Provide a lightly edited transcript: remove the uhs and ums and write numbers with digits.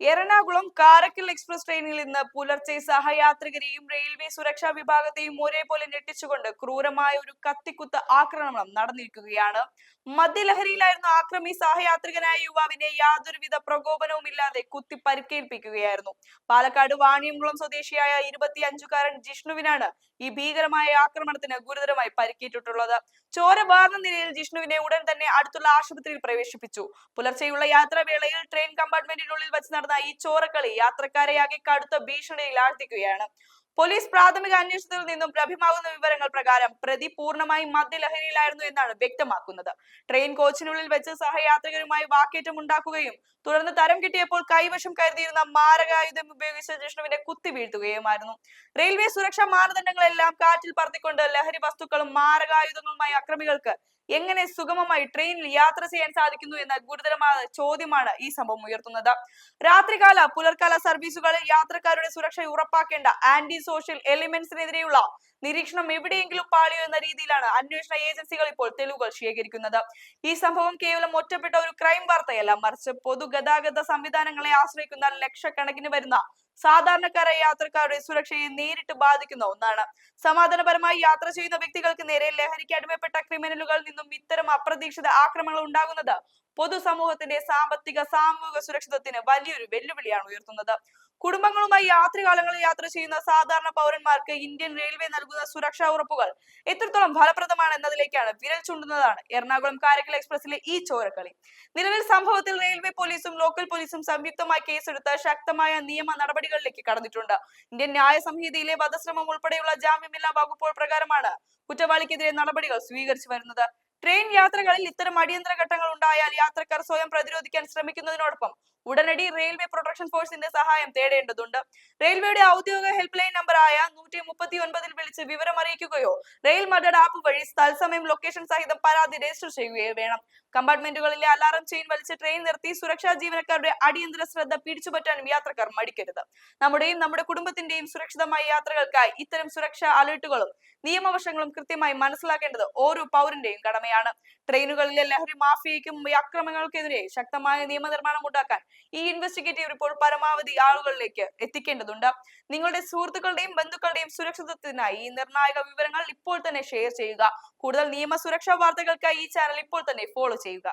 Ernakulam Karaikal express ട്രെയിനിൽ ഇന്ന് പുലർച്ചെ സഹയാത്രികരെയും റെയിൽവേ സുരക്ഷാ വിഭാഗത്തെയും ഒരേപോലെ ഞെട്ടിച്ചുകൊണ്ട് ക്രൂരമായ ഒരു കത്തിക്കുത്ത് ആക്രമണം നടന്നിരിക്കുകയാണ്. മദ്യലഹരിയിലായിരുന്ന ആക്രമി സഹയാത്രികനായ യുവാവിനെ യാതൊരുവിധ പ്രകോപനവും ഇല്ലാതെ കുത്തി പരിക്കേൽപ്പിക്കുകയായിരുന്നു. പാലക്കാട് വാണിയംകുളം സ്വദേശിയായ 25-കാരൻ ജിഷ്ണുവിനാണ് ഈ ഭീകരമായ ആക്രമണത്തിന് ഗുരുതരമായി പരിക്കേറ്റിട്ടുള്ളത്. ചോര വാർന്ന നിലയിൽ ജിഷ്ണുവിനെ ഉടൻ തന്നെ അടുത്തുള്ള ആശുപത്രിയിൽ പ്രവേശിപ്പിച്ചു. പുലർച്ചെയുള്ള യാത്രാവേളയിൽ ട്രെയിൻ കമ്പാർട്ട്മെന്റിനുള്ളിൽ വെച്ച് നടന്ന ഈ ചോരക്കളി യാത്രക്കാരെയാകെ കടുത്ത ഭീഷണിയിൽ ആഴ്ത്തിക്കുകയാണ്. പോലീസ് പ്രാഥമിക അന്വേഷണത്തിൽ നിന്നും ലഭ്യമാകുന്ന വിവരങ്ങൾ പ്രകാരം പ്രതി പൂർണ്ണമായും മദ്യലഹരിയിലായിരുന്നു എന്നാണ് വ്യക്തമാക്കുന്നത്. ട്രെയിൻ കോച്ചിനുള്ളിൽ വെച്ച് സഹയാത്രികരുമായി വാക്കേറ്റം ഉണ്ടാക്കുകയും തുടർന്ന് തരം കിട്ടിയപ്പോൾ കൈവശം കരുതിയിരുന്ന മാരകായുധം ഉപയോഗിച്ച് ജിഷ്ണുവിനെ കുത്തി വീഴ്ത്തുകയുമായിരുന്നു. റെയിൽവേ സുരക്ഷാ മാനദണ്ഡങ്ങളെല്ലാം കാറ്റിൽ പറത്തിക്കൊണ്ട് ലഹരി വസ്തുക്കളും മാരകായുധങ്ങളുമായി അക്രമികൾക്ക് എങ്ങനെ സുഗമമായി ട്രെയിനിൽ യാത്ര ചെയ്യാൻ സാധിക്കുന്നു എന്ന ഗുരുതരമായ ചോദ്യമാണ് ഈ സംഭവം ഉയർത്തുന്നത്. രാത്രികാല പുലർക്കാല സർവീസുകളിൽ യാത്രക്കാരുടെ സുരക്ഷ ഉറപ്പാക്കേണ്ട ആന്റി സോഷ്യൽ എലിമെന്റ്സിനെതിരെയുള്ള നിരീക്ഷണം എവിടെയെങ്കിലും പാളിയോ എന്ന രീതിയിലാണ് അന്വേഷണ ഏജൻസികൾ ഇപ്പോൾ തെളിവുകൾ ശേഖരിക്കുന്നത്. ഈ സംഭവം കേവലം ഒറ്റപ്പെട്ട ഒരു ക്രൈം വാർത്തയല്ല, മറിച്ച് പൊതുഗതാഗത സംവിധാനങ്ങളെ ആശ്രയിക്കുന്ന ലക്ഷക്കണക്കിന് വരുന്ന സാധാരണക്കാരായ യാത്രക്കാരുടെ സുരക്ഷയെ നേരിട്ട് ബാധിക്കുന്ന ഒന്നാണ്. സമാധാനപരമായി യാത്ര ചെയ്യുന്ന വ്യക്തികൾക്ക് നേരെ ലഹരിക്ക് അടിമപ്പെട്ട ക്രിമിനലുകളിൽ നിന്നും ഇത്തരം അപ്രതീക്ഷിത ആക്രമണങ്ങൾ ഉണ്ടാകുന്നത് പൊതുസമൂഹത്തിന്റെ സാമ്പത്തിക സാമൂഹിക സുരക്ഷിതത്തിന് വലിയൊരു വെല്ലുവിളിയാണ് ഉയർത്തുന്നത്. കുടുംബങ്ങളുമായി രാത്രികാലങ്ങളിൽ യാത്ര ചെയ്യുന്ന സാധാരണ പൗരന്മാർക്ക് ഇന്ത്യൻ റെയിൽവേ നൽകുന്ന സുരക്ഷാ ഉറപ്പുകൾ എത്രത്തോളം ഫലപ്രദമാണ് എന്നതിലേക്കാണ് വിരൽ ചൂണ്ടുന്നതാണ് എറണാകുളം കാരക്കൽ എക്സ്പ്രസിലെ ഈ ചോരക്കളി. നിലവിൽ സംഭവത്തിൽ റെയിൽവേ പോലീസും ലോക്കൽ പോലീസും സംയുക്തമായി കേസെടുത്ത് ശക്തമായ നിയമ നടപടികളിലേക്ക് കടന്നിട്ടുണ്ട്. ഇന്ത്യൻ ന്യായ സംഹിതയിലെ വധശ്രമം ഉൾപ്പെടെയുള്ള ജാമ്യമില്ലാ വകുപ്പുകൾ പ്രകാരമാണ് കുറ്റവാളിക്കെതിരെ നടപടികൾ സ്വീകരിച്ചു വരുന്നത്. ട്രെയിൻ യാത്രകളിൽ ഇത്തരം അടിയന്തര ഘട്ടങ്ങൾ ഉണ്ടായാൽ യാത്രക്കാർ സ്വയം പ്രതിരോധിക്കാൻ ശ്രമിക്കുന്നതിനോടൊപ്പം ഉടനടി റെയിൽവേ പ്രൊട്ടക്ഷൻ ഫോഴ്സിന്റെ സഹായം തേടേണ്ടതുണ്ട്. റെയിൽവേയുടെ ഔദ്യോഗിക ഹെൽപ്പ് ലൈൻ നമ്പറായ 139 വിളിച്ച് വിവരം അറിയിക്കുകയോ റെയിൽ മഡർ ആപ്പ് വഴി തത്സമയം ലൊക്കേഷൻ സഹിതം പരാതി രജിസ്റ്റർ ചെയ്യുകയോ വേണം. കമ്പാർട്ട്മെന്റുകളിലെ അലാറം ചെയിൻ വലിച്ച് ട്രെയിൻ നിർത്തി സുരക്ഷാ ജീവനക്കാരുടെ അടിയന്തര ശ്രദ്ധ പിടിച്ചുപറ്റാനും യാത്രക്കാർ മടിക്കരുത്. നമ്മുടെ കുടുംബത്തിന്റെയും സുരക്ഷിതമായ യാത്രകൾക്കായി ഇത്തരം സുരക്ഷാ അലർട്ടുകളും നിയമവശങ്ങളും കൃത്യമായി മനസ്സിലാക്കേണ്ടത് ഓരോ പൗരന്റെയും കടമയാണ്. ട്രെയിനുകളിലെ ലഹരി മാഫിയയ്ക്കും അക്രമങ്ങൾക്കെതിരെ ശക്തമായ നിയമനിർമ്മാണം ഉണ്ടാക്കാൻ ഈ ഇൻവെസ്റ്റിഗേറ്റീവ് റിപ്പോർട്ട് പരമാവധി ആളുകളിലേക്ക് എത്തിക്കേണ്ടതുണ്ട്. നിങ്ങളുടെ സുഹൃത്തുക്കളുടെയും ബന്ധുക്കളുടെയും സുരക്ഷിതത്വത്തിനായി ഈ നിർണായക വിവരങ്ങൾ ഇപ്പോൾ തന്നെ ഷെയർ ചെയ്യുക. കൂടുതൽ നിയമ സുരക്ഷാ വാർത്തകൾക്കായി ഈ ചാനൽ ഇപ്പോൾ തന്നെ ഫോളോ ചെയ്യുക.